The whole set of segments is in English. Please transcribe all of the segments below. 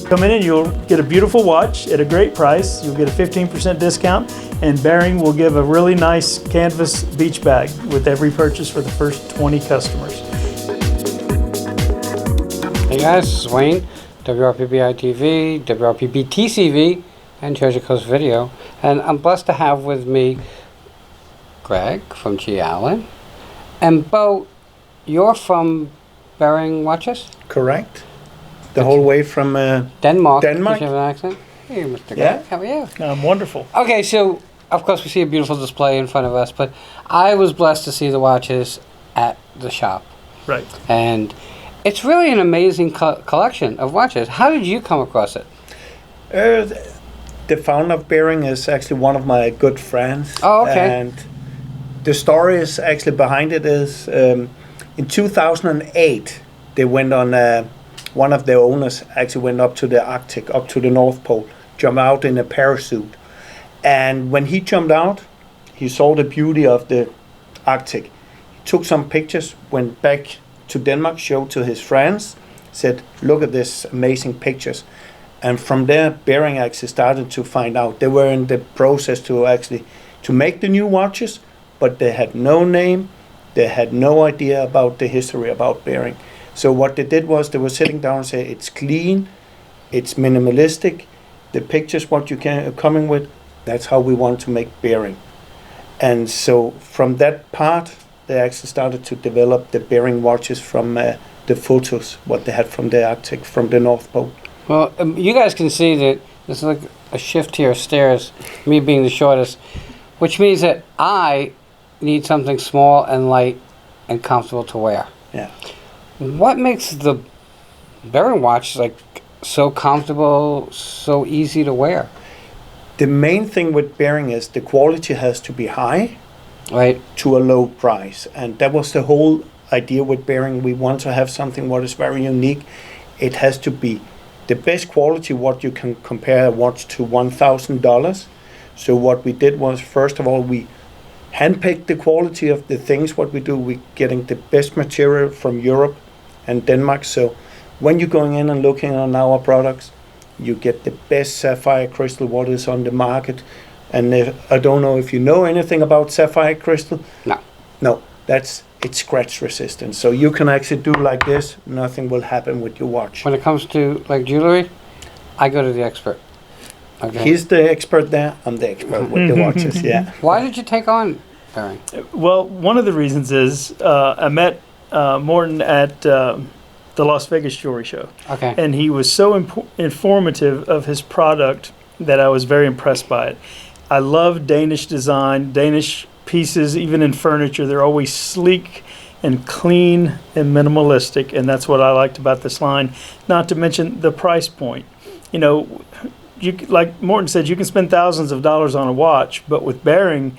Come in and you'll get a beautiful watch at a great price. You'll get a 15% discount, and Bering will give a really nice canvas beach bag with every purchase for the first 20 customers. Hey guys, this is Wayne, WRPBI TV, WRPB TCV, and Treasure Coast Video, and I'm blessed to have with me Greg from G. Allen, and Bo, you're from Bering Watches? Correct. The whole way from Denmark. Denmark. You have an accent? Hey, Mr. Greg, Yeah. how are you? Wonderful. Okay, so of course we see a beautiful display in front of us, but I was blessed to see the watches at the shop. Right. And it's really an amazing collection of watches. How did you come across it? The founder of Bering is actually one of my good friends. Oh, okay. And the story is actually behind it is in 2008 they went on one of the owners actually went up to the Arctic, up to the North Pole, jumped out in a parachute. And when he jumped out, he saw the beauty of the Arctic. He took some pictures, went back to Denmark, showed to his friends, said, look at this amazing pictures. And from there, Bering actually started to find out. They were in the process to make the new watches, but they had no name. They had no idea about the history about Bering. So what they did was they were sitting down and say, it's clean, it's minimalistic, the pictures what you can coming with, that's how we want to make Bering. And so from that part, they actually started to develop the Bering watches from the photos, what they had from the Arctic, from the North Pole. Well, you guys can see that there's like a shift here of stairs, me being the shortest, which means that I need something small and light and comfortable to wear. Yeah. What makes the Bering watch like so comfortable, so easy to wear? The main thing with Bering is the quality has to be high, right, to a low price, and that was the whole idea with Bering. We want to have something what is very unique. It has to be the best quality what you can compare a watch to $1,000. So what we did was, first of all, we handpicked the quality of the things what we do. We're getting the best material from Europe and Denmark. So when you're going in and looking on our products, you get the best sapphire crystal what is on the market. And I don't know if you know anything about sapphire crystal. No, it's scratch resistant. So you can actually do like this, nothing will happen with your watch. When it comes to like jewelry, I go to the expert. Okay. He's the expert there, I'm the expert with the watches, yeah. Why did you take on Bering? Well, one of the reasons is I met Morton at the Las Vegas Jewelry Show. Okay. And he was so informative of his product that I was very impressed by it. I love Danish design, Danish pieces, even in furniture. They're always sleek and clean and minimalistic, and that's what I liked about this line. Not to mention the price point. You know, like Morton said, you can spend thousands of dollars on a watch, but with Bering,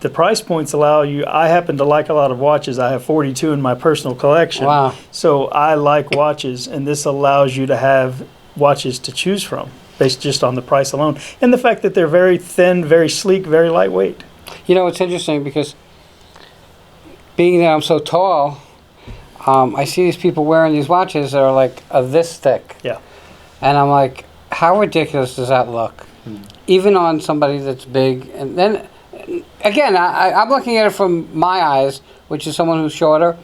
the price points allow you. I happen to like a lot of watches. I have 42 in my personal collection. Wow. So I like watches, and this allows you to have watches to choose from based just on the price alone. And the fact that they're very thin, very sleek, very lightweight. You know, it's interesting because being that I'm so tall, I see these people wearing these watches that are like this thick. Yeah. And I'm like, how ridiculous does that look? Even on somebody that's big. And then, again, I'm looking at it from my eyes, which is someone who's shorter.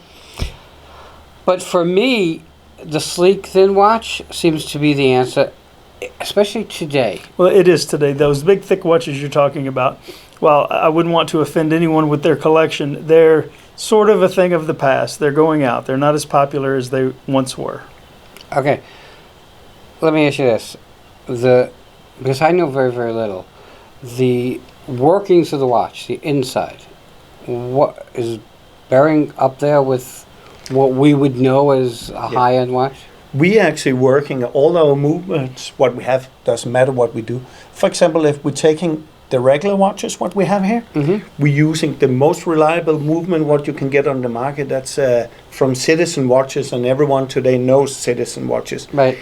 But for me, the sleek, thin watch seems to be the answer, especially today. Well, it is today. Those big, thick watches you're talking about, well, I wouldn't want to offend anyone with their collection. They're sort of a thing of the past. They're going out. They're not as popular as they once were. Okay. Let me ask you this. Because I know very, very little. The workings of the watch, the inside, what is Bering up there with what we would know as a high-end watch? We actually working all our movements, what we have, doesn't matter what we do. For example, if we're taking the regular watches, what we have here, we're using the most reliable movement what you can get on the market. That's from Citizen watches, and everyone today knows Citizen watches. Right.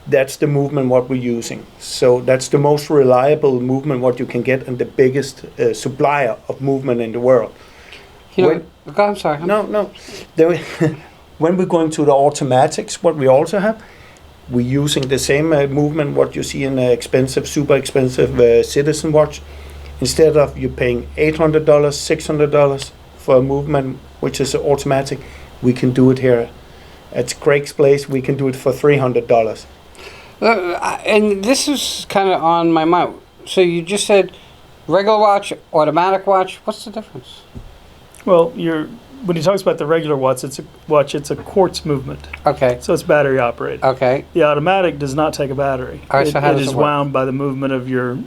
That's the movement what we're using. So that's the most reliable movement what you can get, and the biggest supplier of movement in the world. You know, I'm sorry. No. When we're going to the automatics, what we also have, We're using the same movement what you see in expensive, super expensive Citizen watch. Instead of you paying $800, $600 for a movement which is automatic, we can do it here at Greg's place. We can do it for $300. And this is kind of on my mind. So you just said regular watch, automatic watch. What's the difference? Well, when he talks about the regular watch, it's a quartz movement. Okay. So it's battery operated. Okay. The automatic does not take a battery. All right, so how it does is it work? wound by the movement of your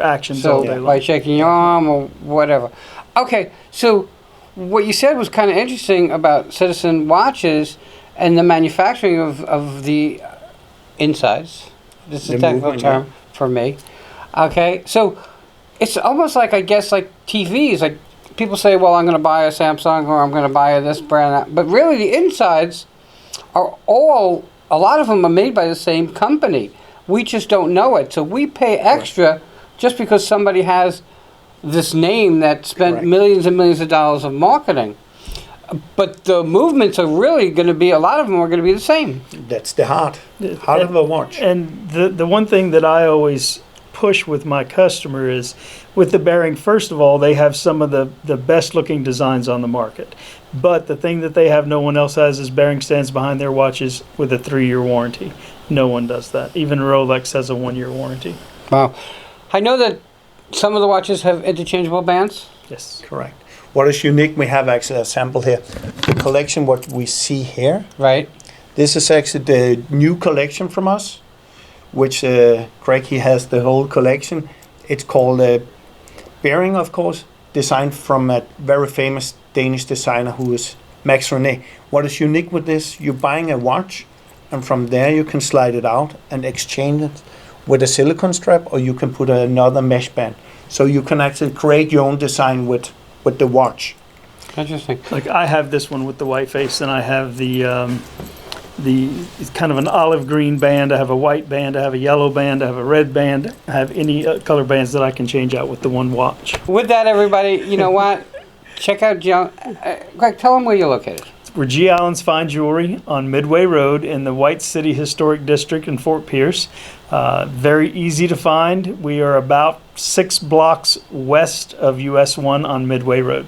actions all So day long. by shaking your arm or whatever. Okay. So what you said was kind of interesting about Citizen watches and the manufacturing of the insides. This is The a technical movement, term for me. Okay. So it's almost like, I guess, like TVs. Like people say, well, I'm going to buy a Samsung or I'm going to buy this brand. But really the insides are a lot of them are made by the same company. We just don't know it. So we pay extra just because somebody has this name that spent Correct. millions and millions of dollars of marketing. But the movements are really going to be, a lot of them are going to be the same. That's the heart of a watch. And the one thing that I always push with my customer is, with the Bering, first of all, they have some of the best looking designs on the market. But the thing that they have no one else has is Bering stands behind their watches with a 3-year warranty. No one does that. Even Rolex has a 1-year warranty. Wow. I know that some of the watches have interchangeable bands. Yes. Correct. What is unique, we have actually a sample here. The collection, what we see here, Right. this is actually the new collection from us, which Greg, he has the whole collection. It's called Bering, of course, designed from a very famous Danish designer who is Max René. What is unique with this, you're buying a watch, and from there you can slide it out and exchange it with a silicone strap, or you can put another mesh band. So you can actually create your own design with the watch. Interesting. Like I have this one with the white face, and I have the it's kind of an olive green band. I have a white band. I have a yellow band. I have a red band. I have any color bands that I can change out with the one watch. With that, everybody, you know what? Check out John. Greg, tell them where you're located. We're G. Allen's Fine Jewelry on Midway Road in the White City Historic District in Fort Pierce. Very easy to find. We are about 6 blocks west of US 1 on Midway Road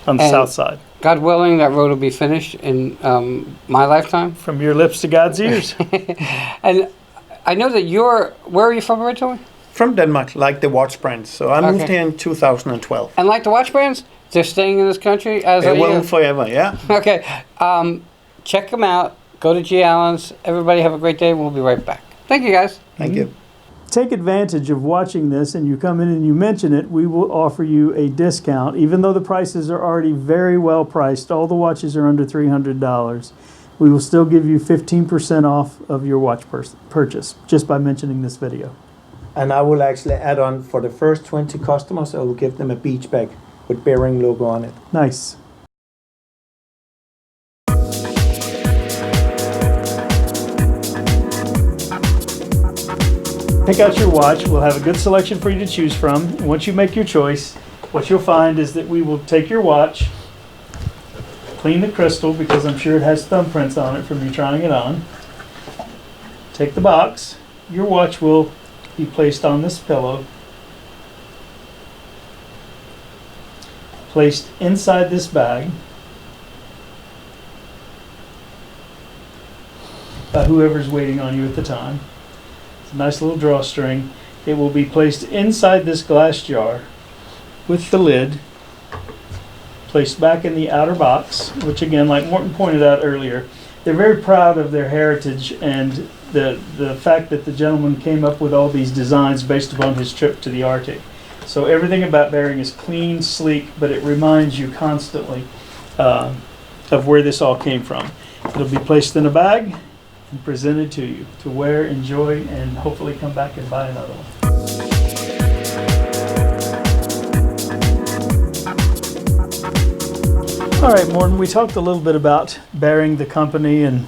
on the And south side. God willing, that road will be finished in my lifetime. From your lips to God's ears. And I know that where are you from originally? From Denmark, like the watch brands. So I moved Okay. here in 2012. And like the watch brands, they're staying in this country as They are will you. forever, yeah. Okay. Check them out. Go to G. Allen's. Everybody have a great day. We'll be right back. Thank you, guys. Thank you. Take advantage of watching this and you come in and you mention it, we will offer you a discount. Even though the prices are already very well priced, all the watches are under $300, we will still give you 15% off of your watch purchase just by mentioning this video. And I will actually add on, for the first 20 customers, I will give them a beach bag with Bering logo on it. Nice. Pick out your watch. We'll have a good selection for you to choose from. And once you make your choice, what you'll find is that we will take your watch, clean the crystal because I'm sure it has thumbprints on it from you trying it on. Take the box. Your watch will be placed on this pillow, placed inside this bag by whoever's waiting on you at the time. It's a nice little drawstring. It will be placed inside this glass jar with the lid placed back in the outer box, which again, like Morton pointed out earlier, they're very proud of their heritage and the fact that the gentleman came up with all these designs based upon his trip to the Arctic. So everything about Bering is clean, sleek, but it reminds you constantly of where this all came from. It'll be placed in a bag and presented to you to wear, enjoy, and hopefully come back and buy another one. All right, Morten, we talked a little bit about Bering, the company, and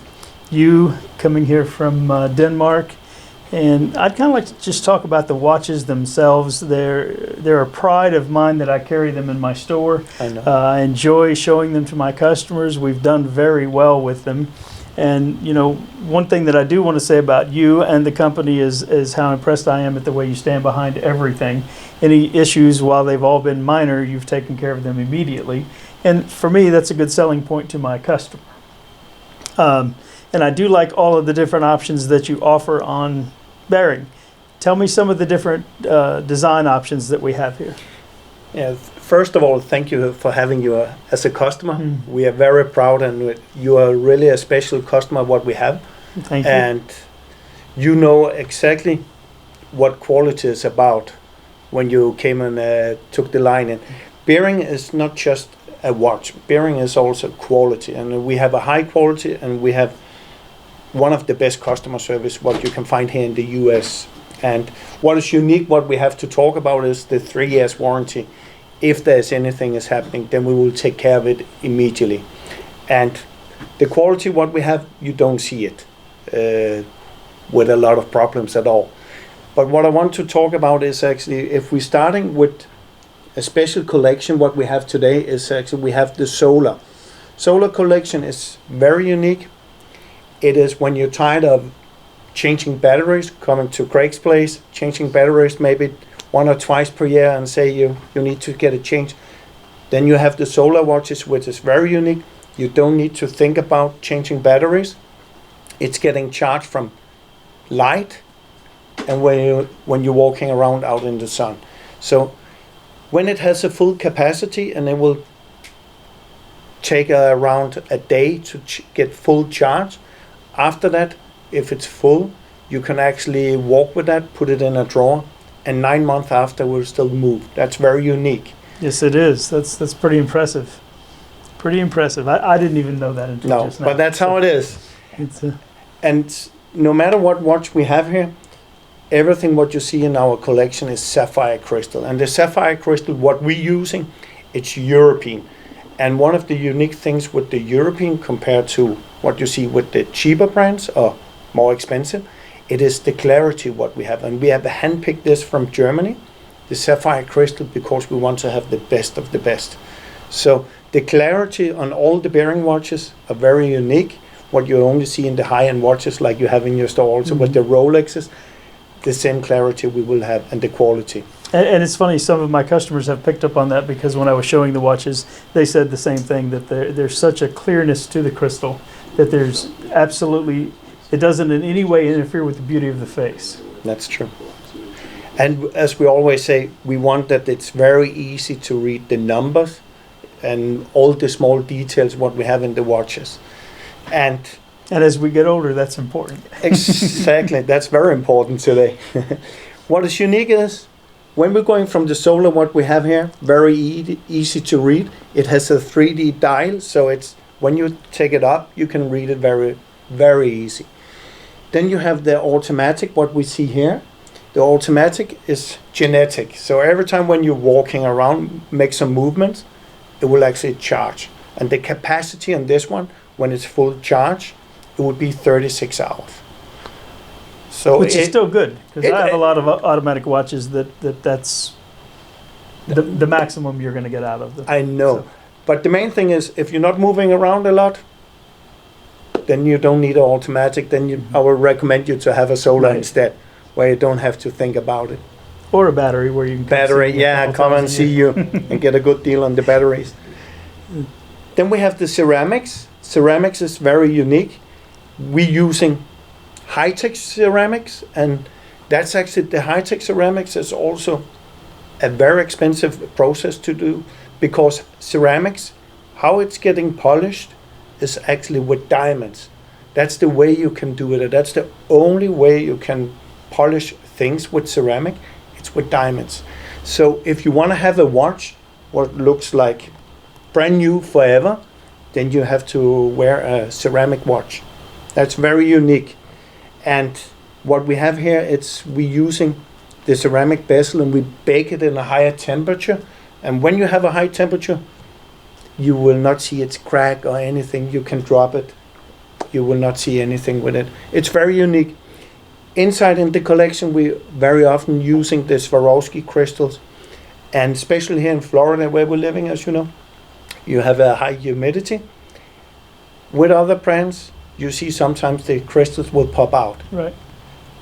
you coming here from Denmark. And I'd kind of like to just talk about the watches themselves. They're a pride of mine that I carry them in my store. I know. I enjoy showing them to my customers. We've done very well with them. And one thing that I do want to say about you and the company is how impressed I am at the way you stand behind everything. Any issues, while they've all been minor, you've taken care of them immediately. And for me, that's a good selling point to my customer. And I do like all of the different options that you offer on Bering. Tell me some of the different design options that we have here. Yeah, first of all, thank you for having you as a customer. We are very proud, and you are really a special customer, what we have. Thank you. And you know exactly what quality is about when you came and took the line in. Bering is not just a watch. Bering is also quality, and we have a high quality, and we have one of the best customer service what you can find here in the US. And what is unique, what we have to talk about, is the 3 years warranty. If there's anything is happening, then we will take care of it immediately. And the quality what we have, you don't see it with a lot of problems at all. But what I want to talk about is actually, if we're starting with a special collection, what we have today is actually we have the solar. Solar collection is very unique. It is when you're tired of changing batteries, coming to Craig's place, changing batteries maybe 1 or twice per year, and say you need to get a change. Then you have the solar watches, which is very unique. You don't need to think about changing batteries. It's getting charged from light, and when you're walking around out in the sun. So when it has a full capacity, and it will take around a day to get full charge. After that, if it's full, you can actually walk with that, put it in a drawer, and 9 months after will still move. That's very unique. Yes, it is. That's pretty impressive. Pretty impressive. I didn't even know that until just now. But that's how it is. And no matter what watch we have here, everything what you see in our collection is sapphire crystal. And the sapphire crystal, what we're using, it's European. And one of the unique things with the European compared to what you see with the cheaper brands or more expensive, it is the clarity what we have. And we have handpicked this from Germany, the sapphire crystal, because we want to have the best of the best. So the clarity on all the Bering watches are very unique. What you only see in the high-end watches like you have in your store also with the Rolexes, the same clarity we will have and the quality. And it's funny, some of my customers have picked up on that, because when I was showing the watches, they said the same thing, that there's such a clearness to the crystal that there's absolutely, it doesn't in any way interfere with the beauty of the face. That's true. And as we always say, we want that it's very easy to read the numbers and all the small details what we have in the watches. And as we get older, that's important. Exactly, that's very important today. What is unique is, when we're going from the solar, what we have here, very easy to read. It has a 3D dial, so it's when you take it up, you can read it very, very easy. Then you have the automatic, what we see here. The automatic is genetic, so every time when you're walking around, make some movements, it will actually charge. And the capacity on this one, when it's full charge, it would be 36 hours. So which is still good, because I have a lot of automatic watches that's the maximum you're going to get out of them. I know, but the main thing is, if you're not moving around a lot, then you don't need an automatic. Then I would recommend you to have a solar instead, where you don't have to think about it. Or a battery, where you can come and see you and get a good deal on the batteries. Then we have the ceramics. Ceramics is very unique. We're using high-tech ceramics, and that's actually, the high-tech ceramics is also a very expensive process to do, because ceramics, how it's getting polished is actually with diamonds. That's the way you can do it. That's the only way you can polish things with ceramic. It's with diamonds. So if you want to have a watch what looks like brand new forever, then you have to wear a ceramic watch. That's very unique. And what we have here, we're using the ceramic bezel, and we bake it in a higher temperature. And when you have a high temperature, you will not see it crack or anything. You can drop it. You will not see anything with it. It's very unique. Inside in the collection, we're very often using the Swarovski crystals. And especially here in Florida, where we're living, as you know, you have a high humidity. With other brands, you see sometimes the crystals will pop out. Right.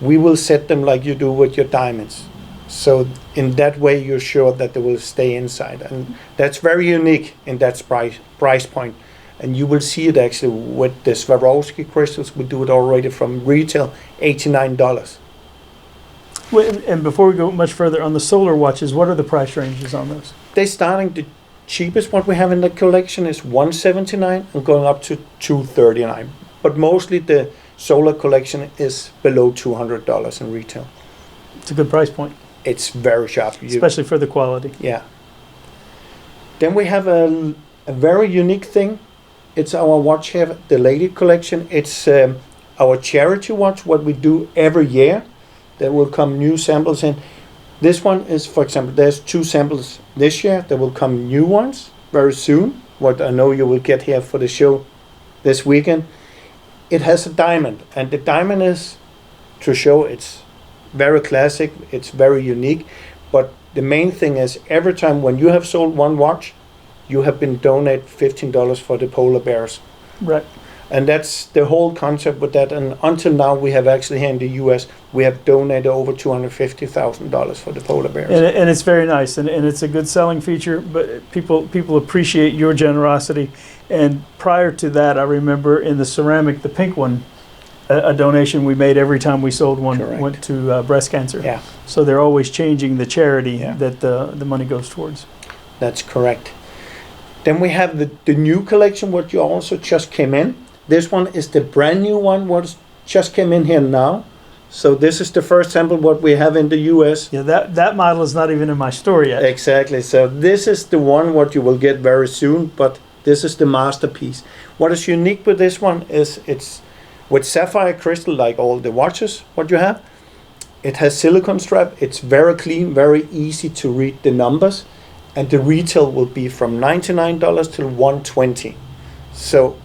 We will set them like you do with your diamonds. So in that way, you're sure that they will stay inside. And that's very unique in that price point. And you will see it actually with the Swarovski crystals. We do it already from retail, $89. Wait, and before we go much further, on the solar watches, what are the price ranges on those? They're starting, the cheapest what we have in the collection is $179 and going up to $239. But mostly the solar collection is below $200 in retail. It's a good price point, It's very sharp. especially for the quality. Yeah. Then we have a very unique thing. It's our watch here, the Lady collection. It's our charity watch, what we do every year. There will come new samples in. This one is, for example, there's 2 samples this year. There will come new ones very soon, what I know you will get here for the show this weekend. It has a diamond, and the diamond is to show it's very classic, it's very unique. But the main thing is, every time when you have sold one watch, you have been donated $15 for the polar bears. Right. And that's the whole concept with that. And until now, we have actually here in the US, we have donated over $250,000 for the polar bears. And it's very nice, and it's a good selling feature, but people appreciate your generosity. And prior to that, I remember in the ceramic, the pink one, a donation we made every time we sold one. Correct. Went to breast cancer. Yeah, So they're always changing the charity Yeah. that the money goes towards. that's correct. Then we have the new collection, what you also just came in. This one is the brand new one, what just came in here now. So this is the first sample what we have in the US. Yeah, that model is not even in my store yet. Exactly. So this is the one what you will get very soon, but this is the masterpiece. What is unique with this one is it's with sapphire crystal, like all the watches what you have. It has silicone strap. It's very clean, very easy to read the numbers, and the retail will be from $99 to $120. So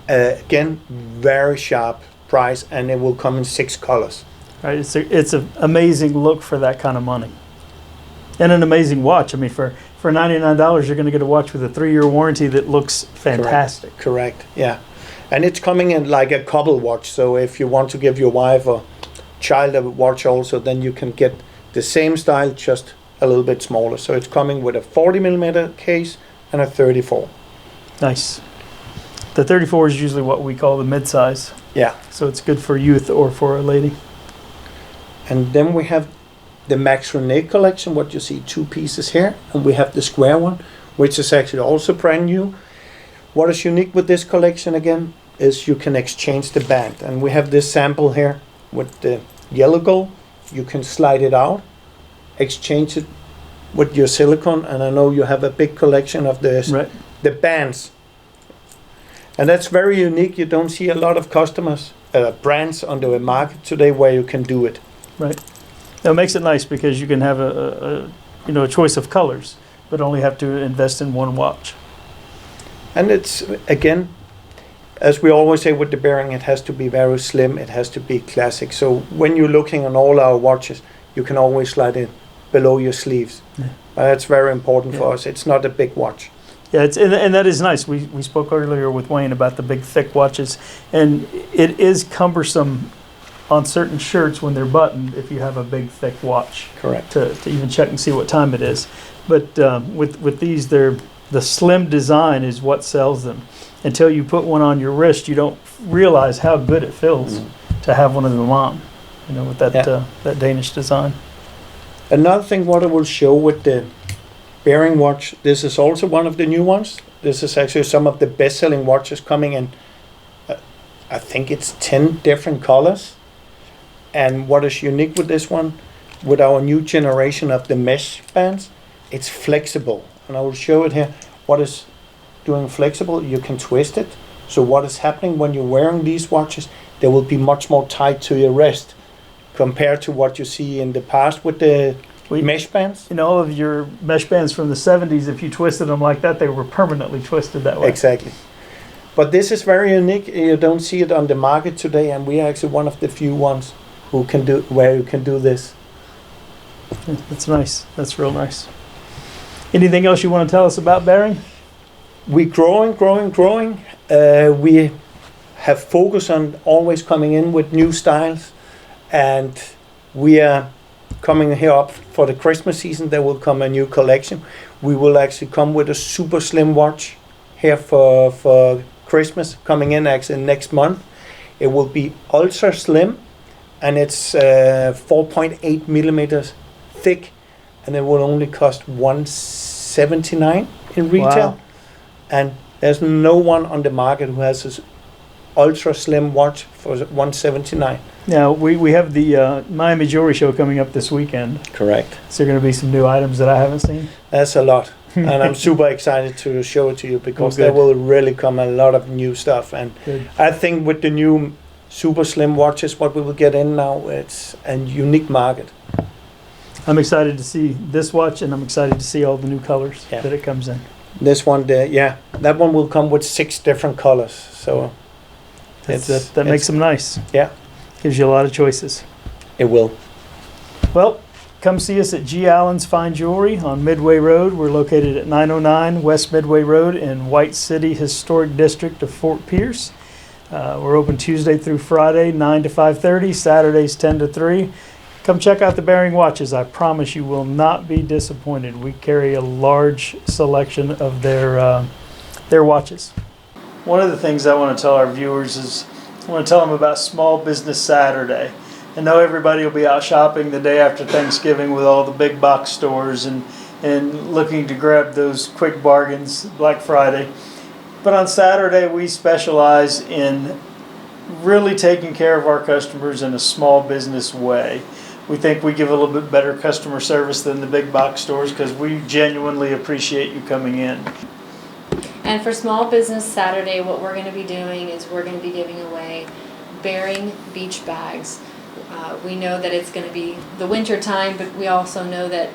again, very sharp price, and it will come in 6 colors. Right, it's an amazing look for that kind of money, and an amazing watch. I mean, for $99, you're going to get a watch with a 3-year warranty that looks fantastic. Correct. Yeah, and it's coming in like a couple watch. So if you want to give your wife or child a watch also, then you can get the same style, just a little bit smaller. So it's coming with a 40mm case and a 34. Nice. The 34 is usually what we call the mid-size, Yeah. so it's good for youth or for a lady. And then we have the Max René collection, what you see 2 pieces here, and we have the square one, which is actually also brand new. What is unique with this collection again is you can exchange the band, and we have this sample here with the yellow gold. You can slide it out, exchange it with your silicone, and I know you have a big collection of Right. the bands, and that's very unique. You don't see a lot of customers brands on the market today where you can do it. Right. That makes it nice because you can have a choice of colors, but only have to invest in one watch. And it's, again, as we always say with the Bering, it has to be very slim, it has to be classic. So when you're looking on all our watches, you can always slide it below your sleeves. Yeah. That's very important for Yeah. us. It's not a big watch. Yeah, and that is nice. We spoke earlier with Wayne about the big thick watches, and it is cumbersome on certain shirts when they're buttoned if you have a big thick watch Correct. to even check and see what time it is. But with these, the slim design is what sells them. Until you put one on your wrist, you don't realize how good it feels to have one of them on. With that that Danish design. Another thing what I will show with the Bering watch, this is also one of the new ones. This is actually some of the best-selling watches coming in. I think it's 10 different colors. And what is unique with this one, with our new generation of the mesh bands, it's flexible. And I will show it here. What is doing flexible? You can twist it. So what is happening when you're wearing these watches, they will be much more tight to your wrist compared to what you see in the past with the mesh bands. All of your mesh bands from the 70s, if you twisted them like that, they were permanently twisted that way. Exactly. But this is very unique. You don't see it on the market today, and we are actually one of the few ones where you can do this. That's nice. That's real nice. Anything else you want to tell us about Bering? We're growing. We have focus on always coming in with new styles, and we are coming here up for the Christmas season. There will come a new collection. We will actually come with a super slim watch here for Christmas, coming in actually next month. It will be ultra slim, and it's 4.8 millimeters thick, and it will only cost $179 in retail. Wow. And there's no one on the market who has this ultra slim watch for $179. Now, we have the Miami Jewelry Show coming up this weekend. Correct. So there are going to be some new items that I haven't seen. That's a lot. And I'm super excited to show it to you, because Oh, there good. will really come a lot of new stuff. And Good. I think with the new super slim watches, what we will get in now, it's a unique market. I'm excited to see this watch, and I'm excited to see all the new colors Yeah. that it comes in. This one, that one will come with 6 different colors. So That makes them nice. Yeah. Gives you a lot of choices. it will. Well, come see us at G. Allen's Fine Jewelry on Midway Road. We're located at 909 West Midway Road in White City Historic District of Fort Pierce. We're open Tuesday through Friday, 9 to 5:30, Saturdays 10 to 3. Come check out the Bering watches. I promise you will not be disappointed. We carry a large selection of their watches. One of the things I want to tell our viewers is I want to tell them about Small Business Saturday. I know everybody will be out shopping the day after Thanksgiving with all the big box stores and looking to grab those quick bargains, Black Friday. But on Saturday, we specialize in really taking care of our customers in a small business way. We think we give a little bit better customer service than the big box stores because we genuinely appreciate you coming in. And for Small Business Saturday, what we're going to be doing is we're going to be giving away Bering beach bags. We know that it's going to be the winter time, but we also know that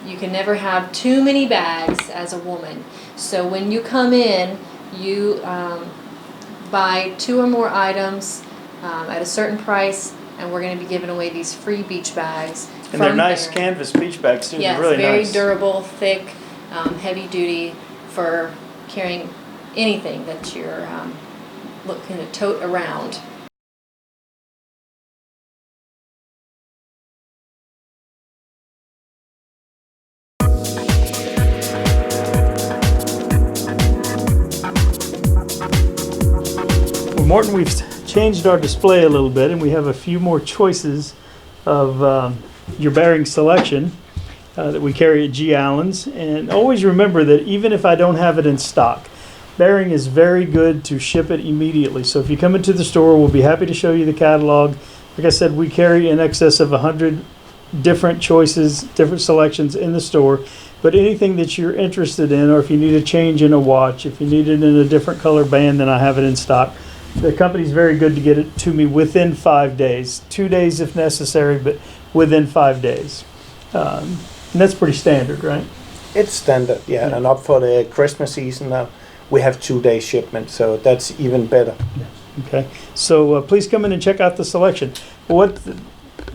you can never have too many bags as a woman. So when you come in, you buy 2 or more items at a certain price, and we're going to be giving away these free beach bags. And they're from nice Bering. canvas beach bags too. Yes, They're really very nice. durable, thick, heavy duty for carrying anything that you're looking to tote around. Well, Morton, we've changed our display a little bit, and we have a few more choices of your Bering selection that we carry at G. Allen's. And always remember that even if I don't have it in stock, Bering is very good to ship it immediately. So if you come into the store, we'll be happy to show you the catalog. Like I said, we carry in excess of 100 different choices, different selections in the store. But anything that you're interested in, or if you need a change in a watch, if you need it in a different color band, then I have it in stock. The company's very good to get it to me within 5 days. 2 days if necessary, but within 5 days. And that's pretty standard, right? It's standard, yeah. Yeah. And up for the Christmas season now, we have 2-day shipment, so that's even better. Okay. So please come in and check out the selection. What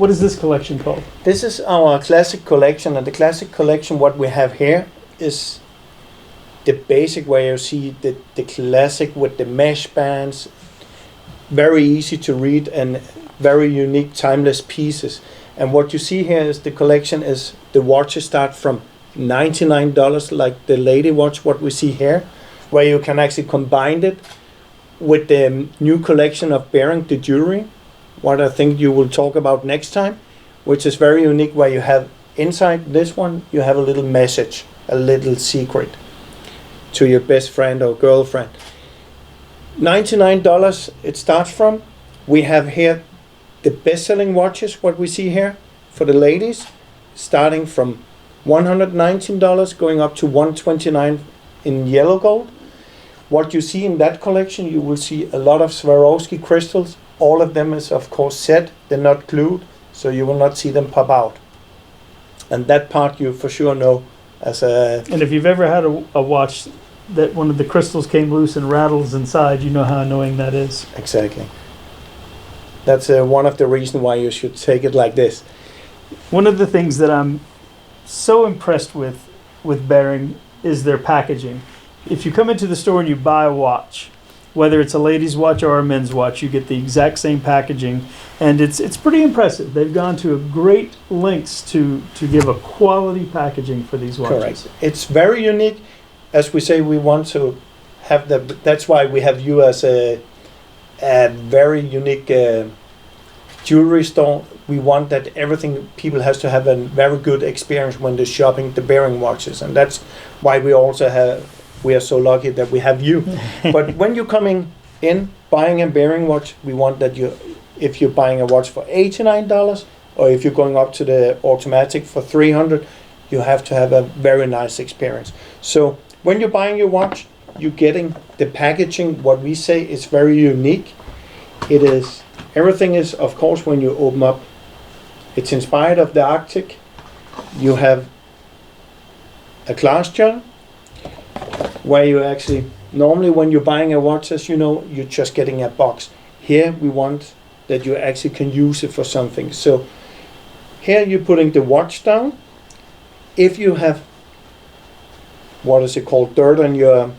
is this collection called? This is our classic collection, and the classic collection, what we have here is the basic way you see the classic with the mesh bands, very easy to read and very unique, timeless pieces. And what you see here is the collection is the watches start from $99, like the lady watch, what we see here, where you can actually combine it with the new collection of Bering, the jewelry, what I think you will talk about next time, which is very unique, where you have inside this one, you have a little message, a little secret to your best friend or girlfriend. $99 it starts from. We have here the best-selling watches, what we see here for the ladies, starting from $119 going up to $129 in yellow gold. What you see in that collection, you will see a lot of Swarovski crystals. All of them is of course set, they're not glued, so you will not see them pop out. And that part you for sure know as a... And if you've ever had a watch that one of the crystals came loose and rattles inside, you know how annoying that is. Exactly. That's one of the reasons why you should take it like this. One of the things that I'm so impressed with Bering is their packaging. If you come into the store and you buy a watch, whether it's a ladies' watch or a men's watch, you get the exact same packaging, and it's pretty impressive. They've gone to a great lengths to give a quality packaging for these watches. Correct. It's very unique. As we say, we want to have the. That's why we have you as a very unique jewelry store. We want that everything people has to have a very good experience when they're shopping the Bering watches, and that's why we also have. We are so lucky that we have you. But when you're coming in buying a Bering watch, we want that if you're buying a watch for $89, or if you're going up to the automatic for $300, you have to have a very nice experience. So when you're buying your watch, you're getting the packaging. What we say is very unique. It is everything is, of course, when you open up, it's inspired of the Arctic. You have a glass jar, where you actually, normally when you're buying a watch, as you know, you're just getting a box. Here we want that you actually can use it for something. So here you're putting the watch down. If you have, what is it called, dirt on your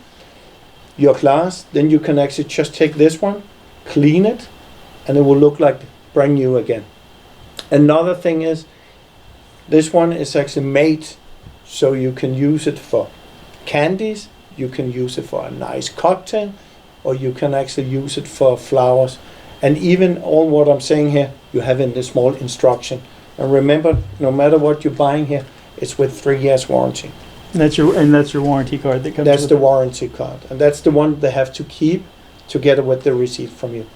glass, then you can actually just take this one, clean it, and it will look like brand new again. Another thing is, this one is actually made so you can use it for candies, you can use it for a nice cocktail, or you can actually use it for flowers. And even all what I'm saying here, you have in the small instruction. And remember, no matter what you're buying here, it's with 3 years warranty. And that's your warranty card that comes. That's with the it. warranty card, and that's the one they have to keep together with the receipt from you.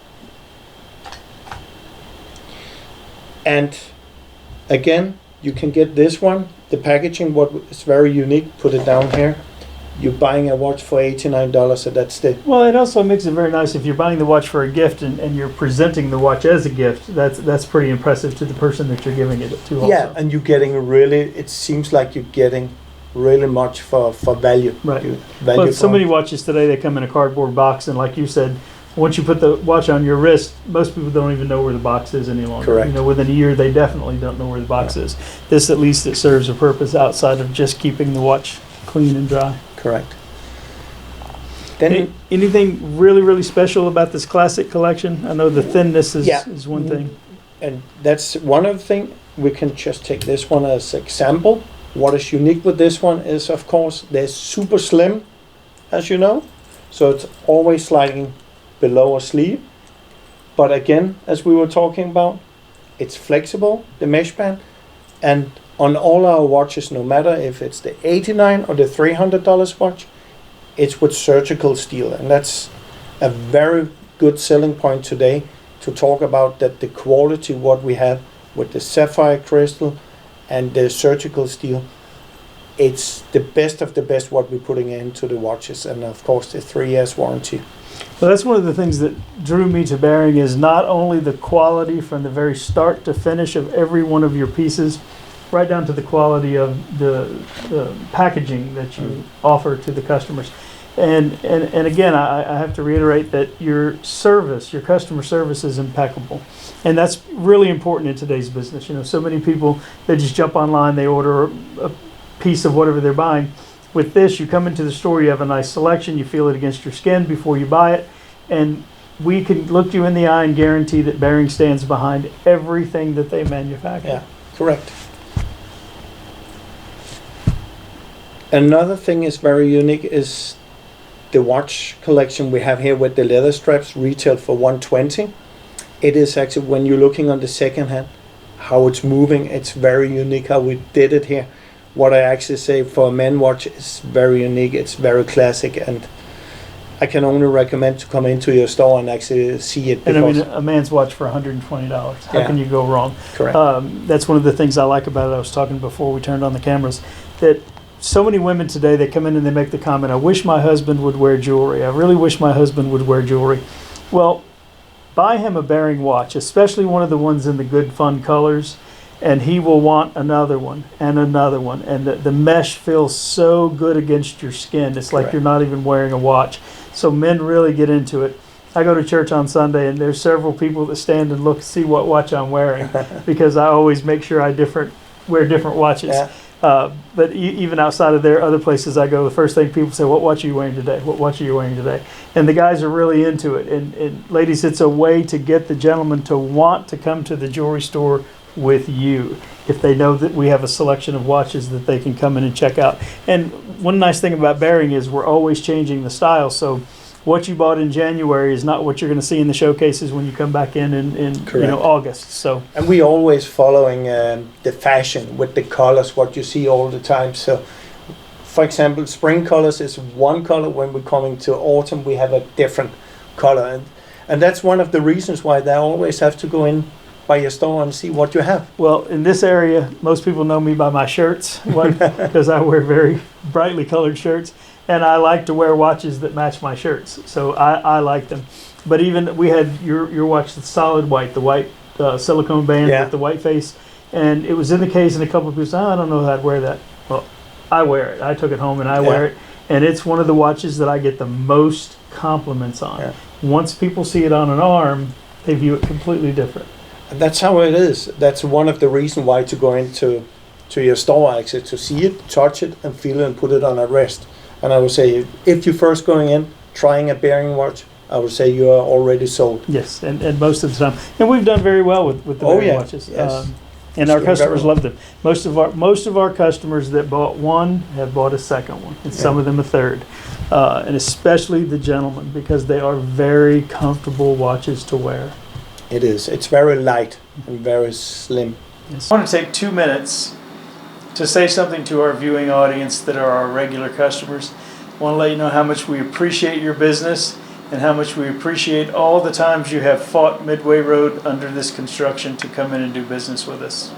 And again, you can get this one. The packaging, what is very unique. Put it down here. You're buying a watch for $89, so that's the. Well, it also makes it very nice if you're buying the watch for a gift and you're presenting the watch as a gift. That's pretty impressive to the person that you're giving it to. Also. Yeah, and you're getting really. It seems like you're getting really much for value. Right. Value. But so many watches today, they come in a cardboard box, and like you said, once you put the watch on your wrist, most people don't even know where the box is any longer. Correct. You know, within a year, they definitely don't know where the box is. This, at least, it serves a purpose outside of just keeping the watch clean and dry. Correct. Then Anything really, really special about this classic collection? I know the thinness is one thing. and that's one of the things. We can just take this one as example. What is unique with this one is, of course, they're super slim, as you know. So it's always sliding below a sleeve. But again, as we were talking about, it's flexible, the mesh band. And on all our watches, no matter if it's the $89 or the $300 watch, it's with surgical steel. And that's a very good selling point today, to talk about that the quality what we have with the sapphire crystal and the surgical steel, it's the best of the best what we're putting into the watches. And of course the 3 years warranty. Well, that's one of the things that drew me to Bering, is not only the quality from the very start to finish of every one of your pieces, right down to the quality of the packaging that you offer to the customers. And again, I have to reiterate that your service, your customer service, is impeccable. And that's really important in today's business. You know, so many people, they just jump online, they order a piece of whatever they're buying. With this, you come into the store, you have a nice selection, you feel it against your skin before you buy it, and we can look you in the eye and guarantee that Bering stands behind everything that they manufacture. Yeah, correct. Another thing is very unique is the watch collection we have here with the leather straps, retail for $120. It is actually, when you're looking on the second hand, how it's moving, it's very unique how we did it here. What I actually say for a man watch is very unique, it's very classic, and I can only recommend to come into your store and actually see it. And I mean, a man's watch for $120. How Yeah. can you go wrong? Correct. That's one of the things I like about it. I was talking before we turned on the cameras, that so many women today, they come in and they make the comment, I wish my husband would wear jewelry. I really wish my husband would wear jewelry. Well, buy him a Bering watch, especially one of the ones in the good fun colors, and he will want another one and another one. And the mesh feels so good against your skin. It's like Correct. you're not even wearing a watch. So men really get into it. I go to church on Sunday, and there's several people that stand and look, see what watch I'm wearing, because I always make sure I wear different watches. Yeah. But even outside of there, other places I go, the first thing people say, "What watch are you wearing today? What watch are you wearing today?" And the guys are really into it. And ladies, it's a way to get the gentleman to want to come to the jewelry store with you if they know that we have a selection of watches that they can come in and check out. And one nice thing about Bering is we're always changing the style. So what you bought in January is not what you're going to see in the showcases when you come back in August. So And we always following the fashion with the colors, what you see all the time. So, for example, spring colors is one color. When we're coming to autumn, we have a different color. And that's one of the reasons why they always have to go in by your store and see what you have. well, in this area, most people know me by my shirts because I wear very brightly colored shirts. And I like to wear watches that match my shirts, so I like them. But even we had your watch, the solid white, the white silicone band with the white face, and it was in the case. And a couple of people said, "Oh, I don't know how I'd wear that." Well, I wear it. I took it home and I wear it, and it's one of the watches that I get the most compliments on. Yeah. Once people see it on an arm, they view it completely different. And that's how it is. That's one of the reasons why to go into your store, actually, to see it, touch it, and feel it, and put it on a wrist. And I would say, if you're first going in, trying a Bering watch, I would say you are already sold. Yes, and most of the time, and we've done very well with the Bering watches. Yes. And our customers love them. Most of our customers that bought one have bought a second one, and some of them a third, and especially the gentlemen, because they are very comfortable watches to wear. It is. It's very light and very slim. Yes. I want to take 2 minutes to say something to our viewing audience that are our regular customers. I want to let you know how much we appreciate your business and how much we appreciate all the times you have fought Midway Road under this construction to come in and do business with us.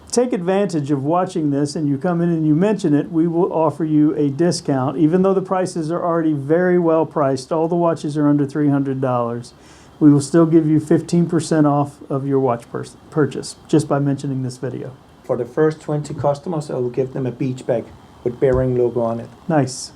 Take advantage of watching this and you come in and you mention it, we will offer you a discount. Even though the prices are already very well priced, all the watches are under $300. We will still give you 15% off of your watch purchase just by mentioning this video. For the first 20 customers, I will give them a beach bag with Bering logo on it. Nice.